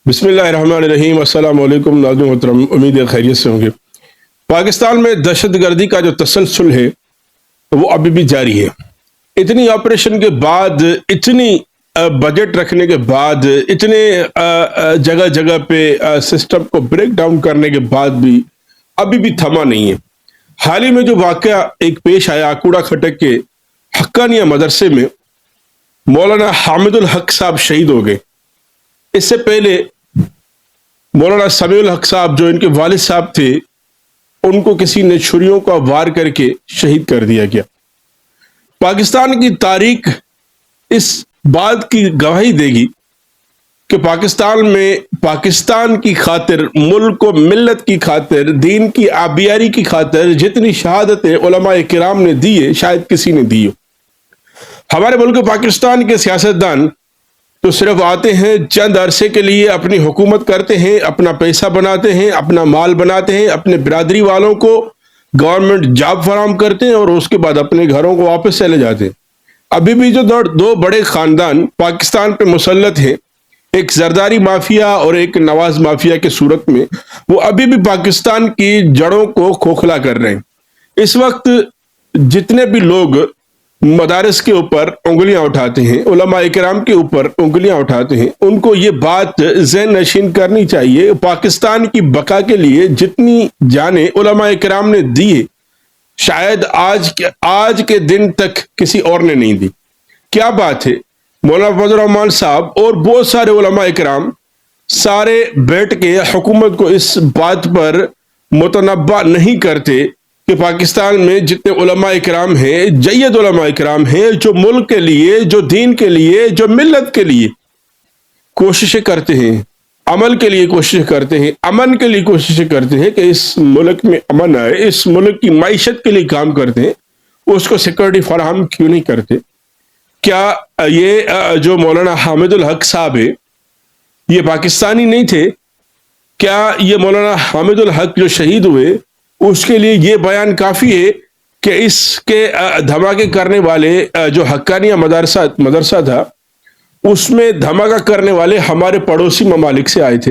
बिस्मिल्लाहिर्रहमानिर्रहीम। अस्सलाम वालेकुम नाज़रीन मोहतरम, उम्मीद है खैरियत से होंगे। पाकिस्तान में दहशतगर्दी का जो तसलसल है वो अभी भी जारी है। इतनी ऑपरेशन के बाद, इतनी बजट रखने के बाद, इतने जगह जगह पे सिस्टम को ब्रेक डाउन करने के बाद भी अभी भी थमा नहीं है। हाल ही में जो वाकया एक पेश आया कूड़ा खटक के हक्कानिया मदरसे में, मौलाना हामिदुल हक साहब शहीद हो गए। इससे पहले मौलाना समीउल हक साहब जो इनके वालिद साहब थे, उनको किसी ने छुरियों का वार करके शहीद कर दिया गया। पाकिस्तान की तारीख इस बात की गवाही देगी कि पाकिस्तान में पाकिस्तान की खातिर, मुल्क को मिल्लत की खातिर, दीन की आबियारी की खातिर जितनी शहादतें उलमाए किराम ने दी है, शायद किसी ने दी हो। हमारे मुल्क पाकिस्तान के सियासतदान तो सिर्फ आते हैं, चंद अरसे के लिए अपनी हुकूमत करते हैं, अपना पैसा बनाते हैं, अपना माल बनाते हैं, अपने बिरादरी वालों को गवर्नमेंट जॉब फराम करते हैं और उसके बाद अपने घरों को वापस चले जाते हैं। अभी भी जो दो बड़े खानदान पाकिस्तान पे मुसल्लत हैं, एक जरदारी माफिया और एक नवाज माफिया की सूरत में, वो अभी भी पाकिस्तान की जड़ों को खोखला कर रहे हैं। इस वक्त जितने भी लोग मदारस के ऊपर उंगलियां उठाते हैं, उलमा इकराम के ऊपर उंगलियां उठाते हैं, उनको ये बात ज़हन नशीन करनी चाहिए, पाकिस्तान की बका के लिए जितनी जाने उलमा इकराम ने दी है, शायद आज के दिन तक किसी और ने नहीं दी। क्या बात है, मौलाना फजल रहमान साहब और बहुत सारे उलमा इकराम सारे बैठ के हुकूमत को इस बात पर मुतनब्बा नहीं करते कि पाकिस्तान में जितने उलमा इकराम हैं, जय्यद उलमा इकराम हैं, जो मुल्क के लिए, जो दीन के लिए, जो मिल्लत के लिए कोशिशें करते हैं, अमल के लिए कोशिश करते हैं, अमन के लिए कोशिश करते हैं कि इस मुल्क में अमन आए, इस मुल्क की मईशत के लिए काम करते हैं, उसको सिक्योरिटी फराहम क्यों नहीं करते? क्या ये जो मौलाना हामिदुल हक साहब है, ये पाकिस्तानी नहीं थे? क्या ये मौलाना हामिदुल हक जो शहीद हुए, उसके लिए ये बयान काफी है कि इसके धमाके करने वाले जो हक्कानिया मदरसा था, उसमें धमाका करने वाले हमारे पड़ोसी ममालिक से आए थे?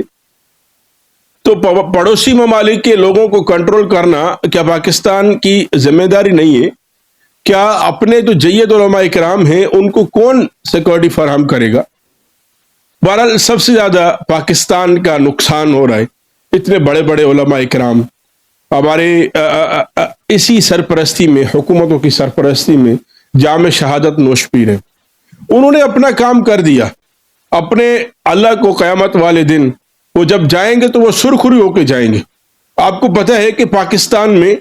तो पड़ोसी ममालिक के लोगों को कंट्रोल करना क्या पाकिस्तान की जिम्मेदारी नहीं है? क्या अपने जो जय्यद उलमा इकराम हैं, उनको कौन सिक्योरिटी फराहम करेगा? बहरहाल सबसे ज्यादा पाकिस्तान का नुकसान हो रहा है। इतने बड़े बड़े उलमा इकराम हमारे इसी सरपरस्ती में, हुकूमतों की सरपरस्ती में जाम शहादत नोश पी रहे। उन्होंने अपना काम कर दिया। अपने अल्लाह को क़यामत वाले दिन वो जब जाएंगे तो वो सुरखुरी होके जाएंगे। आपको पता है कि पाकिस्तान में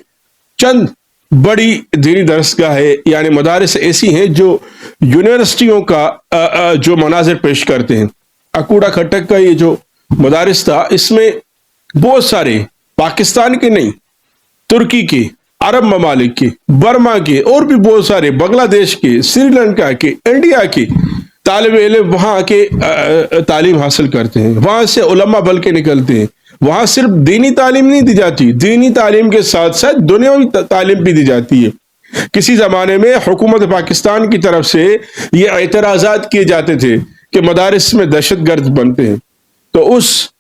चंद बड़ी दीनी दरसगाह है, यानी मदारिस ऐसी हैं जो यूनिवर्सिटियों का जो मनाजिर पेश करते हैं। कूड़ा खटक का ये जो मदारिस था, इसमें बहुत सारे पाकिस्तान के नहीं, तुर्की के, अरब ममालिक के, बर्मा के और भी बहुत सारे, बांग्लादेश के, श्रीलंका के, इंडिया के तालिब इल्म वहां के तालीम हासिल करते हैं। वहां से उलमा बल के निकलते हैं। वहां सिर्फ दीनी तालीम नहीं दी जाती, दीनी तालीम के साथ साथ दुनियावी तालीम भी दी जाती है। किसी जमाने में हुकूमत पाकिस्तान की तरफ से ये एतराजात किए जाते थे कि मदारिस में दहशतगर्द बनते हैं, तो उस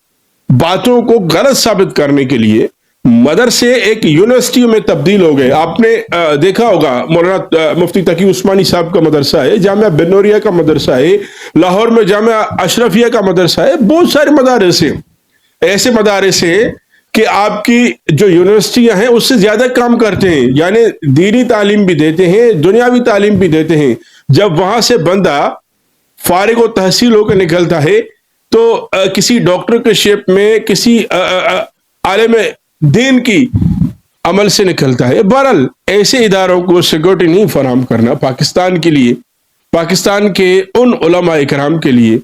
बातों को गलत साबित करने के लिए मदरसे एक यूनिवर्सिटी में तब्दील हो गए। आपने देखा होगा, मौलाना मुफ्ती तकी उस्मानी साहब का मदरसा है, जामिया बिनोरिया का मदरसा है, लाहौर में जामिया अशरफिया का मदरसा है, बहुत सारे मदारस हैं। ऐसे मदारस हैं कि आपकी जो यूनिवर्सिटियां हैं उससे ज्यादा काम करते हैं, यानी दीनी तालीम भी देते हैं, दुनियावी तालीम भी देते हैं। जब वहां से बंदा फारिग व तहसील होकर निकलता है तो किसी डॉक्टर के शेप में, किसी आलिम दीन की अमल से निकलता है। बहरहाल ऐसे इदारों को सिक्योरिटी नहीं फराहम करना पाकिस्तान के लिए, पाकिस्तान के उन उलमा इकराम के लिए,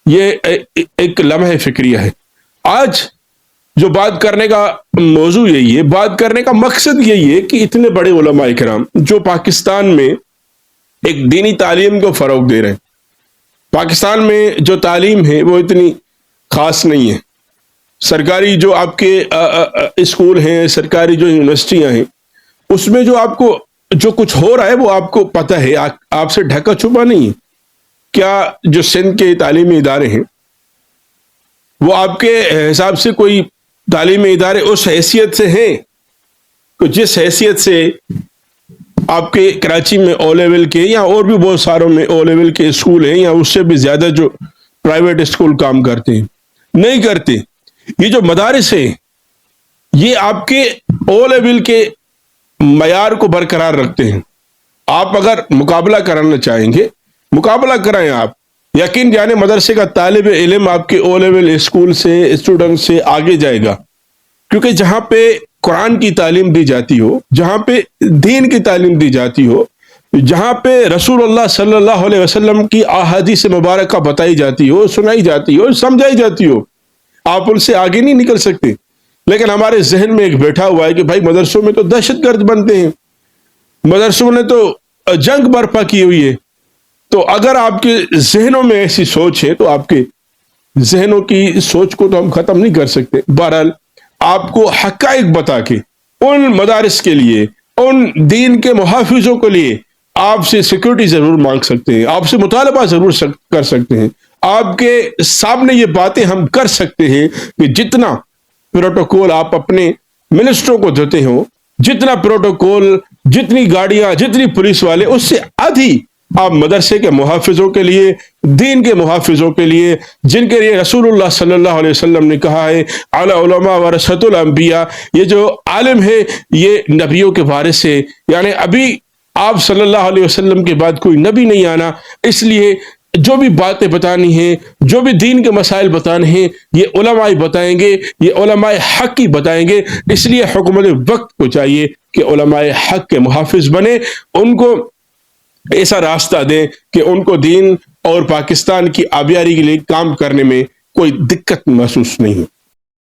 ये एक लम्हे फिक्रिया है। आज जो बात करने का मौजू यही है, बात करने का मकसद यही है कि इतने बड़े उलमा इकराम जो पाकिस्तान में एक दीनी तालीम को फरोग दे रहे हैं, पाकिस्तान में जो तालीम है वो इतनी खास नहीं है। सरकारी जो आपके स्कूल हैं, सरकारी जो यूनिवर्सिटियां हैं, उसमें जो आपको जो कुछ हो रहा है वो आपको पता है, आपसे ढका छुपा नहीं है। क्या जो सिंध के तालीमी इदारे हैं, وہ آپ کے حساب سے کوئی تعلیمی ادارے اس حیثیت سے ہیں کہ جس حیثیت سے آپ کے کراچی میں او لیول کے یا اور بھی بہت ساروں میں او لیول کے اسکول ہیں یا اس سے بھی زیادہ جو پرائیویٹ اسکول کام کرتے ہیں؟ نہیں کرتے. یہ جو مدارس ہیں یہ آپ کے او لیول کے معیار کو برقرار رکھتے ہیں. آپ اگر مقابلہ کرانا چاہیں گے مقابلہ کرائیں. آپ یقین جانے مدرسے کا طالب علم آپ کے او لیول اسکول سے اسٹوڈنٹ سے آگے جائے گا، کیونکہ جہاں پہ قرآن کی تعلیم دی جاتی ہو، جہاں پہ دین کی تعلیم دی جاتی ہو، جہاں پہ رسول اللہ صلی اللہ علیہ وسلم کی احادیث مبارکہ بتائی جاتی ہو، سنائی جاتی ہو، سمجھائی جاتی ہو، آپ ان سے آگے نہیں نکل سکتے. لیکن ہمارے ذہن میں ایک بیٹھا ہوا ہے کہ بھائی مدرسوں میں تو دہشت گرد بنتے ہیں، مدرسوں نے تو جنگ برپا کی ہوئی ہے. تو اگر آپ کے ذہنوں میں ایسی سوچ ہے تو آپ کے ذہنوں کی سوچ کو تو ہم ختم نہیں کر سکتے. بہرحال آپ کو حقائق بتا کے ان مدارس کے لیے، ان دین کے محافظوں کے لیے آپ سے سیکورٹی ضرور مانگ سکتے ہیں، آپ سے مطالبہ ضرور کر سکتے ہیں. آپ کے سامنے یہ باتیں ہم کر سکتے ہیں کہ جتنا پروٹوکول آپ اپنے منسٹروں کو دیتے ہو، جتنا پروٹوکول، جتنی گاڑیاں، جتنی پولیس والے، اس سے آدھی آپ مدرسے کے محافظوں کے لیے، دین کے محافظوں کے لیے، جن کے لیے رسول اللہ صلی اللہ علیہ وسلم نے کہا ہے العلماء ورثۃ الانبیاء، یہ جو عالم ہے یہ نبیوں کے وارث ہے. یعنی ابھی آپ صلی اللہ علیہ وسلم کے بعد کوئی نبی نہیں آنا، اس لیے جو بھی باتیں بتانی ہیں، جو بھی دین کے مسائل بتانے ہیں، یہ علماء ہی بتائیں گے، یہ علماء حق ہی بتائیں گے. اس لیے حکومت وقت کو چاہیے کہ علماء حق کے محافظ بنے، ان کو ایسا راستہ دیں کہ ان کو دین اور پاکستان کی آبیاری کے لیے کام کرنے میں کوئی دقت محسوس نہیں ہو.